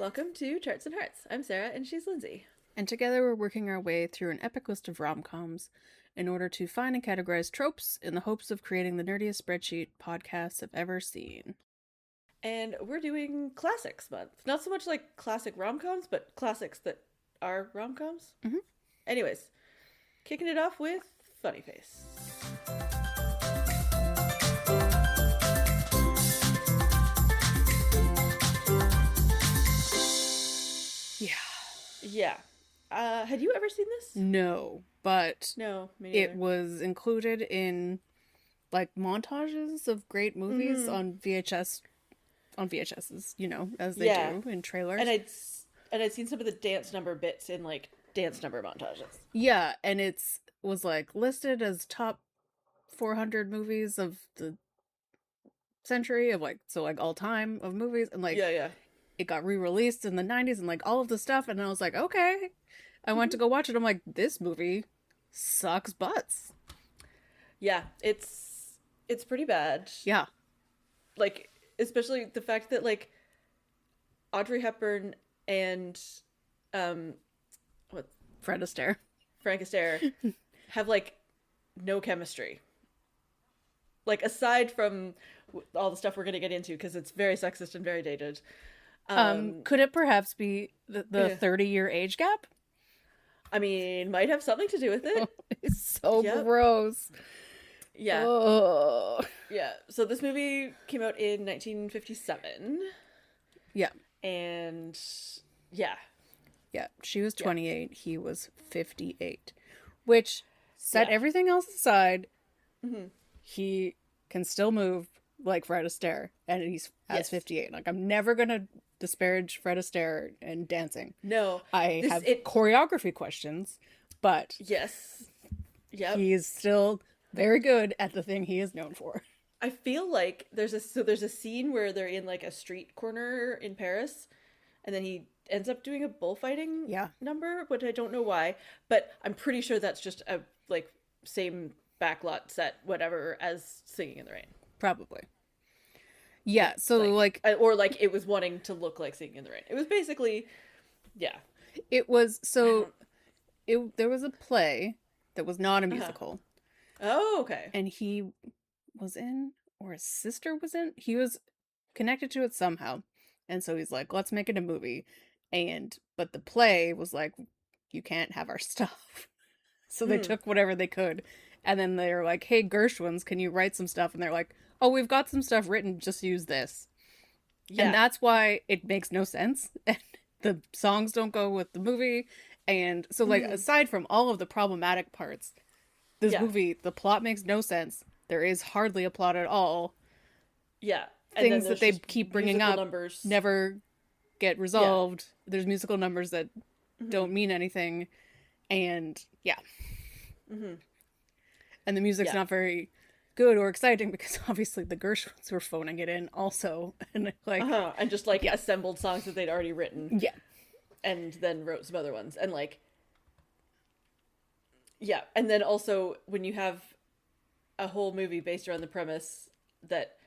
Welcome to Charts and Hearts. I'm Sarah and she's Lindsay. And together we're working our way through an epic list of rom-coms in order to find and categorize tropes in the hopes of creating the nerdiest spreadsheet podcasts have ever seen. And we're doing Classics Month. Not so much like classic rom-coms, but classics that are rom-coms. Mm-hmm. Anyways, kicking it off with Funny Face. Yeah. Had you ever seen this? No, but No, me neither. it was included in like montages of great movies on VHSs, you know, as they do in trailers. And I'd seen some of the dance number bits in like dance number montages. Yeah, and was like listed as top 400 movies of the century of like all time of movies, and like it got re-released in the 90s and like all of the stuff, and I was like, okay. I went to go watch it. I'm like, this movie sucks butts. Yeah, it's pretty bad. Yeah. Like, especially the fact that like Audrey Hepburn and Fred Astaire have like no chemistry. Like, aside from all the stuff we're going to get into, because it's very sexist and very dated. Could it perhaps be the 30-year age gap? I mean, might have something to do with it. It's so gross. Yeah. Oh. Yeah. So this movie came out in 1957. Yeah. And yeah. Yeah. She was 28. He was 58. Which set everything else aside. Mm-hmm. He can still move like Fred Astaire. And he's 58. Like, I'm never going to disparage Fred Astaire and dancing. No. I have choreography questions, but yes. Yep. He is still very good at the thing he is known for. I feel like there's a scene where they're in like a street corner in Paris, and then he ends up doing a bullfighting number, but I don't know why. But I'm pretty sure that's just a like same backlot set, whatever, as Singing in the Rain. Probably. Yeah, so like or like it was wanting to look like Singing in the Rain. It was basically, It was there was a play that was not a musical. Oh, okay. And he was in, or his sister was in. He was connected to it somehow, and so he's like, "Let's make it a movie." But the play was like, "You can't have our stuff," so they took whatever they could, and then they're like, "Hey, Gershwins, can you write some stuff?" And they're like, "Oh, we've got some stuff written. Just use this." Yeah. And that's why it makes no sense. And the songs don't go with the movie. And so, like, aside from all of the problematic parts, this movie, the plot makes no sense. There is hardly a plot at all. Yeah. Things that they keep bringing up never get resolved. Yeah. There's musical numbers that don't mean anything. And, and the music's not very good or exciting because obviously the Gershwins were phoning it in also, and like and just like assembled songs that they'd already written, and then wrote some other ones, and like and then also when you have a whole movie based around the premise that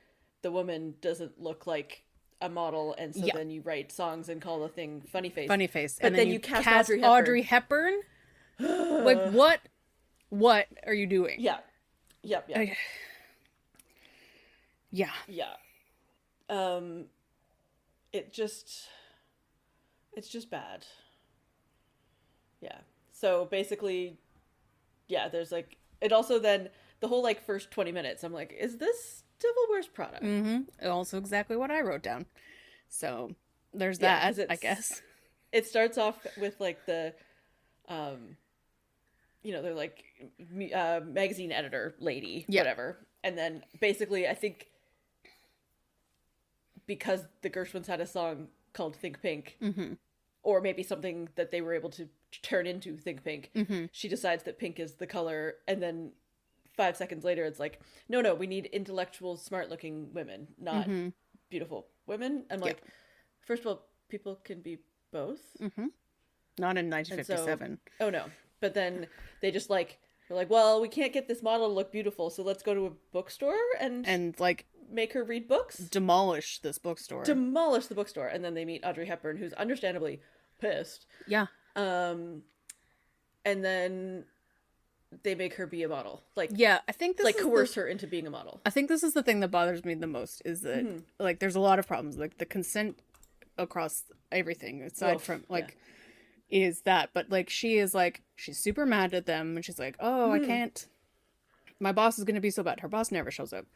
the woman doesn't look like a model, and so then you write songs and call the thing Funny Face, but and then you cast Audrey Hepburn. Like what are you doing? Yep. Yeah. It's just bad. Yeah. So basically, there's like, it also then, the whole like first 20 minutes, I'm like, is this Devil Wears Prada? Mm-hmm. Also exactly what I wrote down. So there's that, I guess. It starts off with like the, they're like magazine editor lady, whatever. And then basically, I think because the Gershwins had a song called Think Pink, or maybe something that they were able to turn into Think Pink, she decides that pink is the color. And then 5 seconds later, it's like, no, we need intellectual, smart-looking women, not beautiful women. I'm like, first of all, people can be both. Not in 1957. Oh, no. But then they just like, they're like, well, we can't get this model to look beautiful, so let's go to a bookstore and like make her read books, demolish this bookstore. demolish the bookstore, and then they meet Audrey Hepburn, who's understandably pissed. Yeah. And then they make her be a model. Like, yeah, I think this like is coerce her into being a model. I think this is the thing that bothers me the most is that like there's a lot of problems, like the consent across everything aside from like is that, but like she's super mad at them and she's like, oh, I can't, my boss is gonna be so bad. Her boss never shows up.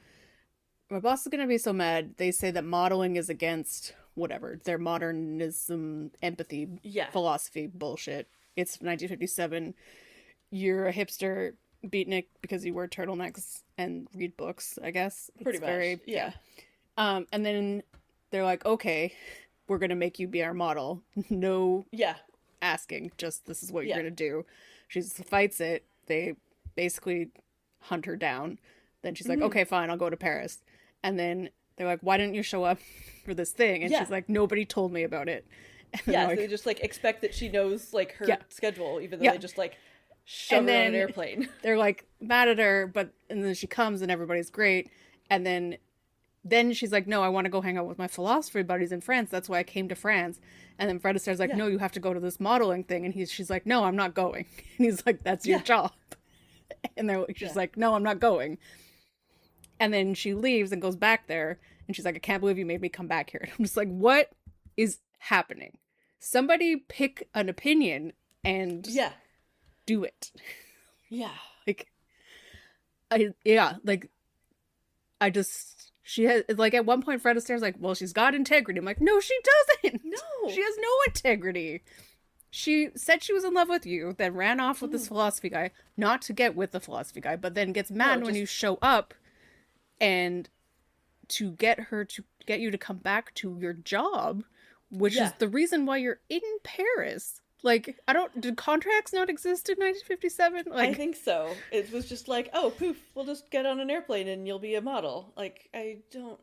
My boss is gonna be so mad. They say that modeling is against whatever their modernism empathy philosophy bullshit. It's 1957. You're a hipster beatnik because you wear turtlenecks and read books, I guess. Pretty much. Yeah. And then they're like, okay, we're gonna make you be our model. No asking, just this is what you're gonna do. She fights it. They basically hunt her down. Then she's like, okay, fine, I'll go to Paris. And then they're like, why didn't you show up for this thing? And she's like, nobody told me about it. And so they just like expect that she knows like her schedule, even though they just like shove her on an airplane. They're like mad at her, and then she comes and everybody's great. And then she's like, no, I want to go hang out with my philosophy buddies in France. That's why I came to France. And then Fred Astaire's like, no, you have to go to this modeling thing. And she's like, no, I'm not going. And he's like, that's your job. And she's like, no, I'm not going. And then she leaves and goes back there. And she's like, I can't believe you made me come back here. And I'm just like, what is happening? Somebody pick an opinion and do it. Yeah. She has, like, at one point Fred Astaire's like, well, she's got integrity. I'm like, no, she doesn't. No. She has no integrity. She said she was in love with you, then ran off with this philosophy guy, not to get with the philosophy guy, but then gets mad when you show up and to get you to come back to your job, which is the reason why you're in Paris. Like, did contracts not exist in 1957? Like, I think so. It was just like, oh, poof, we'll just get on an airplane and you'll be a model. Like, I don't.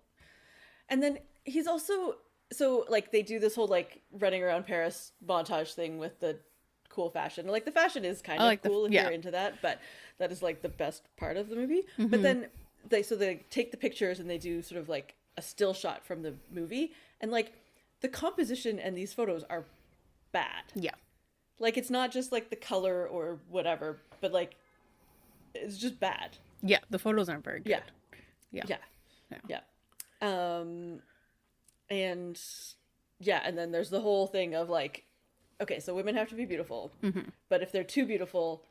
And then he's also, so like they do this whole like running around Paris montage thing with the cool fashion. Like the fashion is kind of cool if you're into that, but that is like the best part of the movie. But then they take the pictures and they do sort of like a still shot from the movie, and like the composition and these photos are bad. Yeah. Like, it's not just like the color or whatever, but like it's just bad. Yeah, the photos aren't very good. Yeah. And then there's the whole thing of like, okay, so women have to be beautiful, but if they're too beautiful,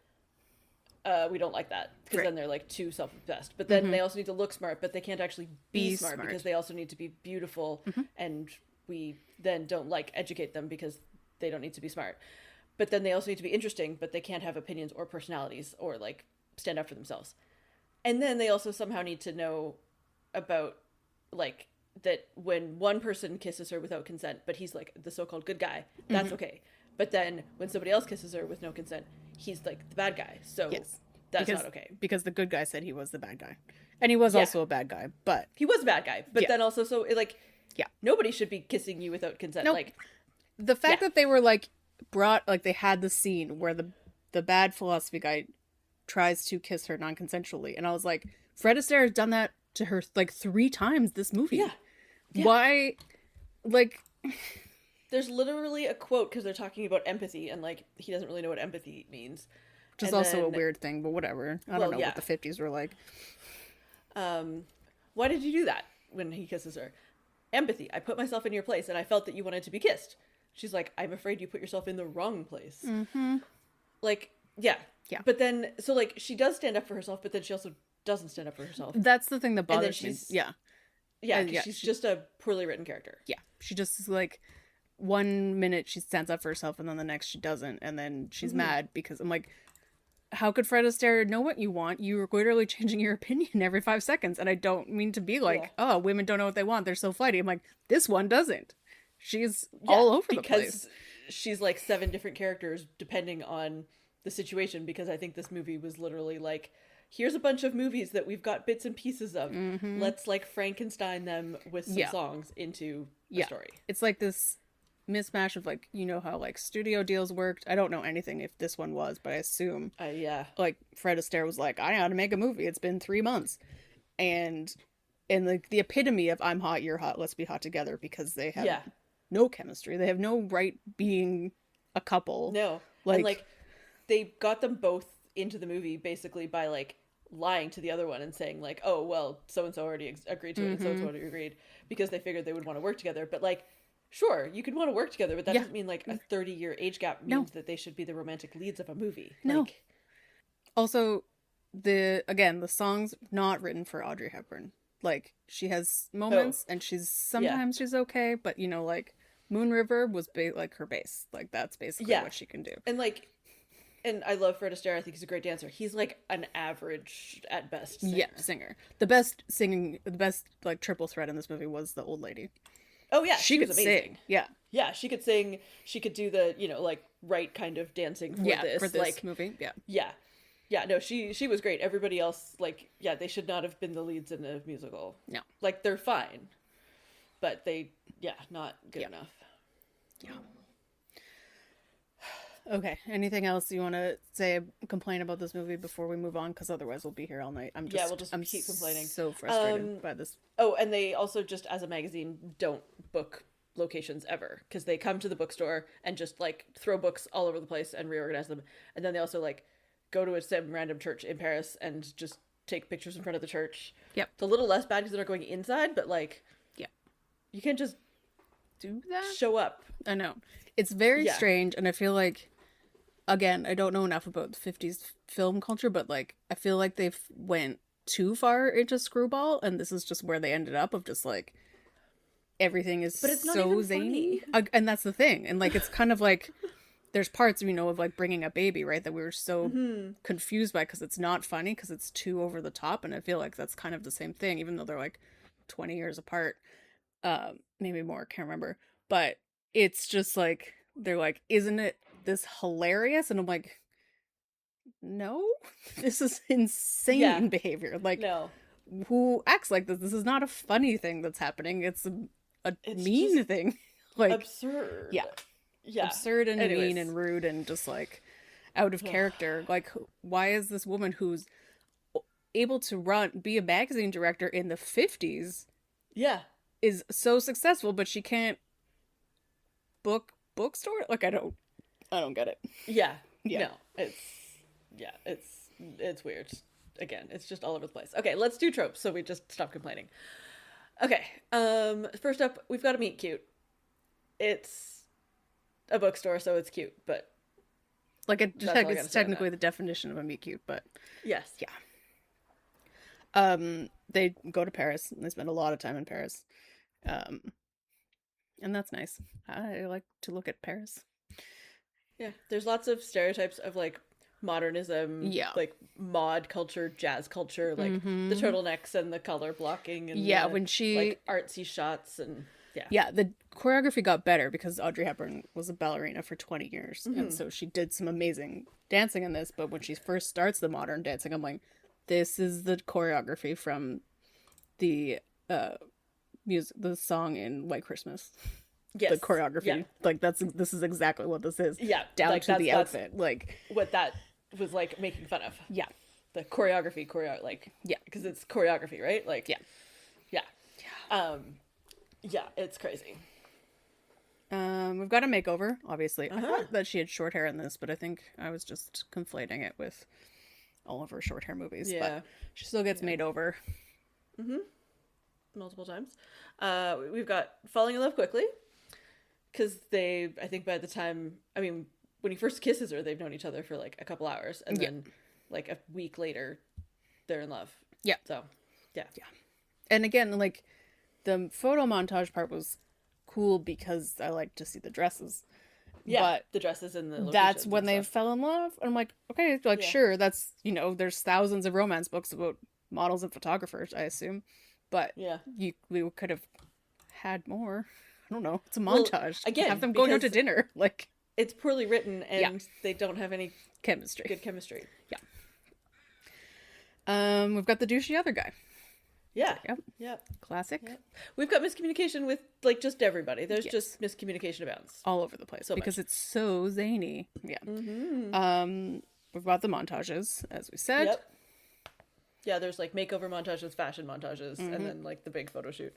we don't like that, because then they're like too self-obsessed. But then they also need to look smart, but they can't actually be smart because they also need to be beautiful, and we then don't like educate them because they don't need to be smart. But then they also need to be interesting, but they can't have opinions or personalities or like stand up for themselves. And then they also somehow need to know about like that when one person kisses her without consent, but he's like the so-called good guy, that's okay. But then when somebody else kisses her with no consent, he's like the bad guy. So that's not okay. Because the good guy said he was the bad guy. And he was also a bad guy, but... He was a bad guy. But then also, so like, nobody should be kissing you without consent. Nope. Like, the fact that they were like they had the scene where the bad philosophy guy tries to kiss her non-consensually, and I was like, Fred Astaire has done that to her like 3 times this movie. Why, like... There's literally a quote, because they're talking about empathy, and like he doesn't really know what empathy means, which is also a weird thing, but whatever. I don't know what the 50s were like. Why did you do that? When he kisses her, empathy, I put myself in your place and I felt that you wanted to be kissed. She's like, I'm afraid you put yourself in the wrong place. Like, but then, so like she does stand up for herself, but then she also doesn't stand up for herself. That's the thing that bothers me. She's just a poorly written character. She just is like, one minute she stands up for herself and then the next she doesn't, and then she's mad because I'm like, how could Fred Astaire know what you want? You're literally changing your opinion every 5 seconds. And I don't mean to be like, oh, women don't know what they want, they're so flighty. I'm like, this one doesn't. She's all over the place. Because she's like 7 different characters depending on the situation, because I think this movie was literally like, here's a bunch of movies that we've got bits and pieces of. Let's like Frankenstein them with some songs into a story. It's like this mismatch of like, you know how like studio deals worked. I don't know anything if this one was, but I assume like Fred Astaire was like, I know how to make a movie, it's been 3 months, and and like the epitome of I'm hot, you're hot, let's be hot together, because they have Yeah. no chemistry. They have no right being a couple. No. And Like, like they got them both into the movie basically by like lying to the other one and saying like, "Oh, well, so and so already agreed to it, and so and so already agreed," because they figured they would want to work together. But like, sure, you could want to work together, but that yeah, doesn't mean like a 30-year age gap no, means that they should be the romantic leads of a movie. no. Like, Also, the song's not written for Audrey Hepburn. Like, she has oh, moments, and yeah, sometimes she's okay, but you know, like Moon River was like her base. Like that's basically yeah, what she can do. and like, and I love Fred Astaire. I think he's a great dancer. He's like an average at best singer. Yeah, singer. The best singing, the best like triple threat in this movie was the old lady. Oh yeah, She was could amazing. sing. Yeah, Yeah, she could sing. She could do the like right kind of dancing for yeah, this. for this like, movie. Yeah, yeah, yeah. No, she was great. Everybody else, like, yeah, they should not have been the leads in a musical. no, Like, they're fine, but they, yeah, not good yeah, enough. yeah. Okay. Anything else you want to say, complain about this movie before we move on? Because otherwise we'll be here all night. Yeah, we'll just I'm keep complaining. so frustrated by this. Oh, and they also just as a magazine don't book locations ever because they come to the bookstore and just like throw books all over the place and reorganize them, and then they also like go to some random church in Paris and just take pictures in front of the church. Yep. It's a little less bad because they're not going inside, but like, Yeah. you can't just Do that? show up. I know. It's very Yeah. strange, and I feel like, again, I don't know enough about the 50s film culture, but like I feel like they've went too far into screwball, and this is just where they ended up, of just like everything is But it's not so even zany. funny. And that's the thing. And like it's kind of like there's parts, you know, of like bringing a baby, right, that we were so confused by because it's not funny, because it's too over the top. And I feel like that's kind of the same thing, even though they're like 20 years apart, maybe more, can't remember. But it's just like they're like, isn't it this hilarious? And I'm like, no, this is insane Yeah. behavior. Like, No, who acts like this? This is not a funny thing that's happening. It's a it's mean just thing. Like, absurd. yeah. Yeah. Absurd and Anyways. mean and rude and just like out of character. Like, why is this woman who's able to be a magazine director in the 50s Yeah. is so successful, but she can't bookstore? Like, I don't get it. Yeah. Yeah. No, it's weird. Again, it's just all over the place. Okay, let's do tropes so we just stop complaining. Okay. First up, we've got a meet cute. It's a bookstore, so it's cute, but Like, That's all I gotta it's say on technically the definition of a meet cute, but yes. yeah. They go to Paris, and they spend a lot of time in Paris. And that's nice. I like to look at Paris. Yeah. There's lots of stereotypes of like modernism, Yeah. like mod culture, jazz culture, like Mhm. the turtlenecks and the color blocking and Yeah, the, when she like artsy shots and yeah. Yeah, the choreography got better because Audrey Hepburn was a ballerina for 20 years. Mm-hmm. And so she did some amazing dancing in this. But when she first starts the modern dancing, I'm like, this is the choreography from the music, the song in White Christmas. Yes. The choreography. Yeah. Like, this is exactly what this is. Yeah, Down like, to the that's outfit. Like, what that was like making fun of. yeah. The choreography, like Yeah. because it's choreography, right? Like Yeah. yeah, yeah, it's crazy. We've got a makeover, obviously. I Uh-huh. thought that she had short hair in this, but I think I was just conflating it with all of her short hair movies. Yeah. But she still gets made over. Multiple times. We've got falling in love quickly because I think by the time, I mean, when he first kisses her, they've known each other for like a couple hours, and Yeah. then like a week later, they're in love. Yeah. So yeah. And again, like, the photo montage part was cool because I like to see the dresses. Yeah, But the dresses and the that's locations when and they stuff. fell in love. And I'm like, okay, like, Yeah. sure, that's, you know, there's thousands of romance books about models and photographers, I assume. But Yeah. we could have had more. I don't know. It's a Well, montage. again, have them going out to because- dinner. Like, It's poorly written, and they don't have any chemistry. good chemistry. We've got the douchey other guy. Yeah. Yep. Yep. Classic. Yep. We've got miscommunication with like just everybody. There's Yes. just miscommunication abounds. All over the place So because much. it's so zany. Yeah. Mm-hmm. We've got the montages, as we said. Yep. Yeah, there's like makeover montages, fashion montages, and then like the big photo shoot.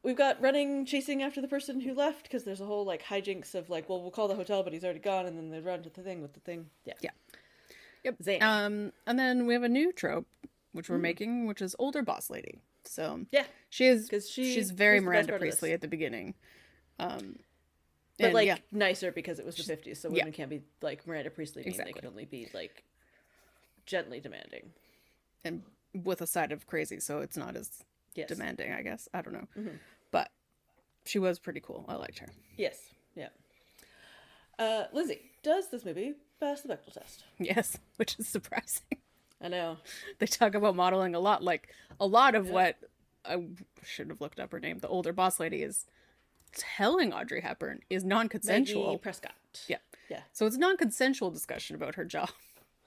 We've got running, chasing after the person who left, because there's a whole like hijinks of like, well, we'll call the hotel, but he's already gone, and then they run to the thing with the thing. Yeah. Yeah. Yep. Zany. And then we have a new trope, which we're making, which is older boss lady. So Yeah. she's very was the best Miranda part of Priestley this. at the beginning. But And, like yeah. nicer because it was the 50s, so women can't be like Miranda Priestley being, Exactly. they can only be like gently demanding. And with a side of crazy, so it's not as Yes. demanding, I guess. I don't know. But she was pretty cool. I liked her. Yes. Yeah. Lizzie, does this movie pass the Bechdel test? Yes, which is surprising. I know. They talk about modeling a lot. Like, a lot of what I should have looked up her name, the older boss lady, is telling Audrey Hepburn is non-consensual. Maggie Prescott. Yeah. Yeah. So it's non-consensual discussion about her job,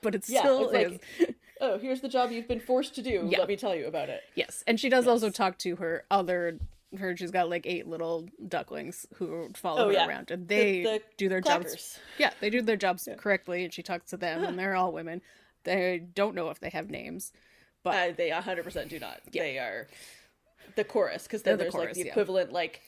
but it Yeah, still it's is. like, oh, here's the job you've been forced to do. Yeah. Let me tell you about it. Yes, and she does also talk to she's got like 8 little ducklings who follow her around, and they The do their clappers. jobs. Yeah, they do their jobs correctly, and she talks to them, and they're all women. They don't know if they have names, but They 100% do not. Yeah. They are the chorus, because then there's like the equivalent like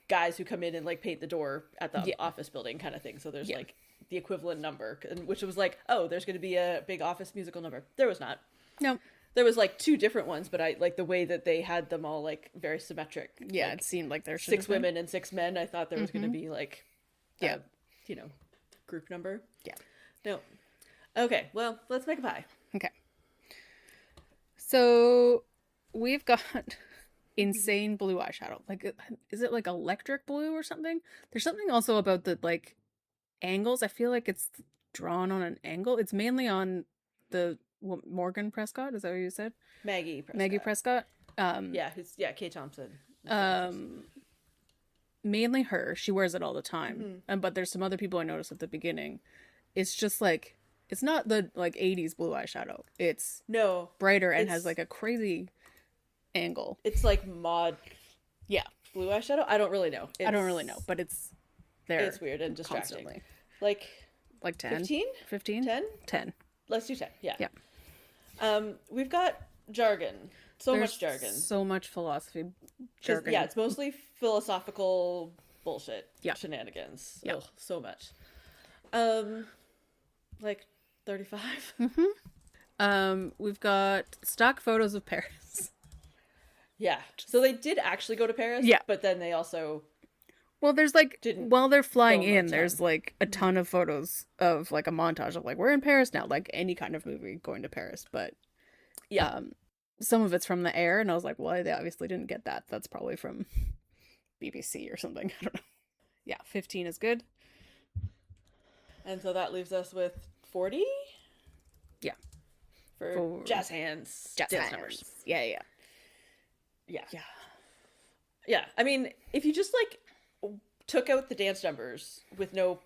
guys who come in and like paint the door at the office building kind of thing. So there's like the equivalent number, which was like, oh, there's going to be a big office musical number. There was not. No. There was like 2 different ones, but I like the way that they had them all like very symmetric. Yeah, like, it seemed like there should 6 have been. women and 6 men. I thought there was going to be like, group number. Yeah. No. Okay, well, let's make a pie. Okay. So we've got insane blue eyeshadow. Like, is it like electric blue or something? There's something also about the like angles. I feel like it's drawn on an angle. It's mainly on the Morgan Prescott. Is that what you said? Maggie Prescott. Maggie Prescott. Kay Thompson. Mainly her. She wears it all the time. But there's some other people I noticed at the beginning. It's just like, it's not the like 80s blue eyeshadow. It's brighter and has like a crazy angle. It's like mod blue eyeshadow. I don't really know. I don't really know, but it's there. It's weird and distracting. Constantly. Like 10? 15? 15? 10? 10. Let's do 10. Yeah. Yeah. We've got jargon. There's much jargon. So much philosophy jargon. Yeah, it's mostly philosophical bullshit. Yeah. Shenanigans. Yeah. Ugh, so much. Like 35. We've got stock photos of Paris. Yeah. So they did actually go to Paris. Yeah. But then they also Well, there's like, while they're flying film a in, there's like a ton of photos of like a montage of like, we're in Paris now, like any kind of movie going to Paris. But some of it's from the air, and I was like, well, they obviously didn't get that. That's probably from BBC or something. I don't know. Yeah, 15 is good. And so that leaves us with 40? Yeah. For jazz hands. Jazz dance hands. numbers. Yeah, yeah. Yeah. Yeah. Yeah. I mean, if you just like took out the dance numbers with no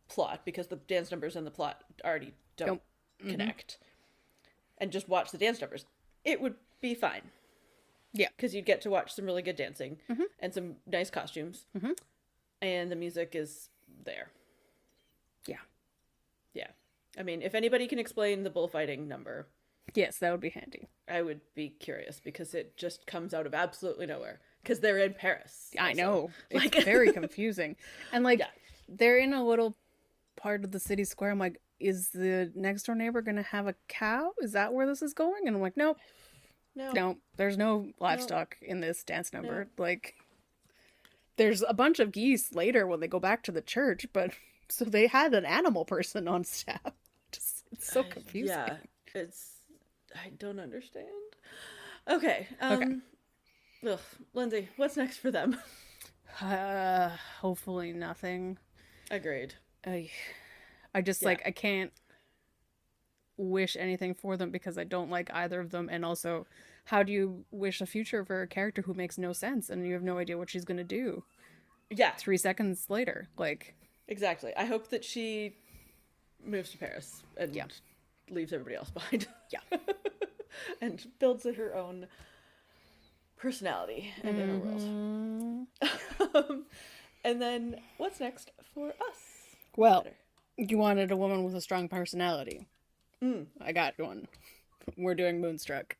plot, because the dance numbers and the plot already don't connect, and just watch the dance numbers, it would be fine. Yeah. Because you'd get to watch some really good dancing and some nice costumes. And the music is there. Yeah. Yeah. I mean, if anybody can explain the bullfighting number, Yes, that would be handy. I would be curious, because it just comes out of absolutely nowhere. Because they're in Paris. I know. It's Like- very confusing. And like, Yeah. they're in a little part of the city square. I'm like, is the next door neighbor going to have a cow? Is that where this is going? And I'm like, nope. No, there's no livestock in this dance number. Like, there's a bunch of geese later when they go back to the church, but so they had an animal person on staff. Just, it's so confusing. Yeah. I don't understand. Okay. Ugh, Lindsay, what's next for them? Hopefully nothing. Agreed. I just like, I can't wish anything for them because I don't like either of them. And also, how do you wish a future for a character who makes no sense and you have no idea what she's going to do? Yeah. 3 seconds later. Like, Exactly. I hope that she moves to Paris and leaves everybody else behind. Yeah. And builds her own personality and inner world. And then what's next for us? well, you wanted a woman with a strong personality. I got one. we're doing Moonstruck.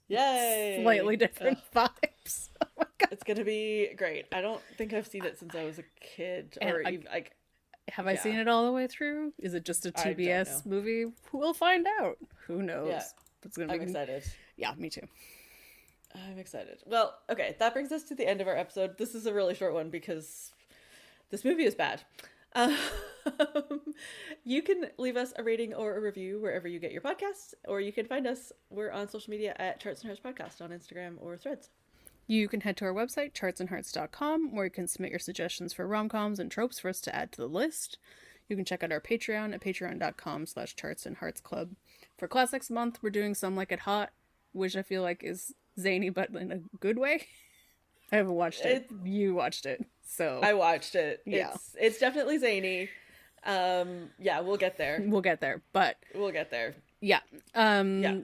Yay! Slightly different vibes. Oh my god. It's gonna be great. I don't think I've seen it since I was a kid, or even like. Have I seen it all the way through? Is it just a TBS movie? We'll find out. Who knows? Yeah. It's gonna be... I'm excited. Yeah, me too. I'm excited. Well, okay, that brings us to the end of our episode. This is a really short one because this movie is bad. You can leave us a rating or a review wherever you get your podcasts, or you can find us. We're on social media at Charts and Hearts Podcast on Instagram or Threads. You can head to our website, chartsandhearts.com, where you can submit your suggestions for rom-coms and tropes for us to add to the list. You can check out our Patreon at patreon.com/chartsandheartsclub. For Classics Month, we're doing Some Like It Hot, which I feel like is zany, but in a good way. I haven't watched it. You watched it, so... I watched it. Yeah. It's definitely zany. Yeah, we'll get there. We'll get there, but... We'll get there. Yeah. Yeah.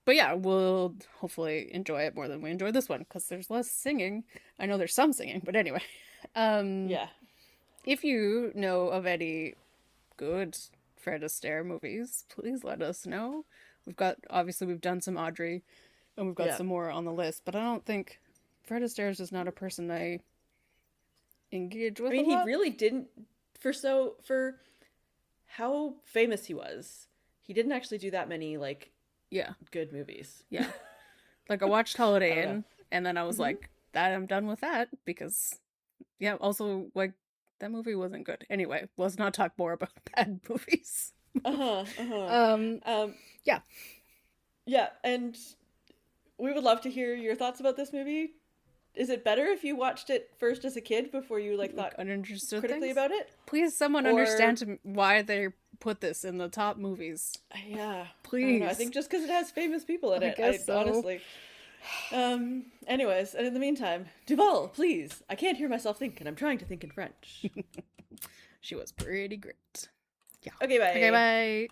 But yeah, we'll hopefully enjoy it more than we enjoy this one, because there's less singing. I know there's some singing, but anyway. Yeah. If you know of any good Fred Astaire movies, please let us know. We've done some Audrey, and we've got some more on the list, but I don't think Fred Astaire is just not a person I engage with. I mean, he really didn't, for how famous he was, he didn't actually do that many, like, good movies. Yeah. Like, I watched Holiday Inn, and then I was like, I'm done with that, because, also, like, that movie wasn't good. Anyway, let's not talk more about bad movies. Yeah. Yeah, and we would love to hear your thoughts about this movie. Is it better if you watched it first as a kid before you, like, thought critically about it? Please, someone understand why they put this in the top movies. Yeah. Please. I think just because it has famous people in it. Honestly. Anyways, and in the meantime, Duval, please. I can't hear myself think, and I'm trying to think in French. She was pretty great. Yeah. Okay, bye. Okay, bye.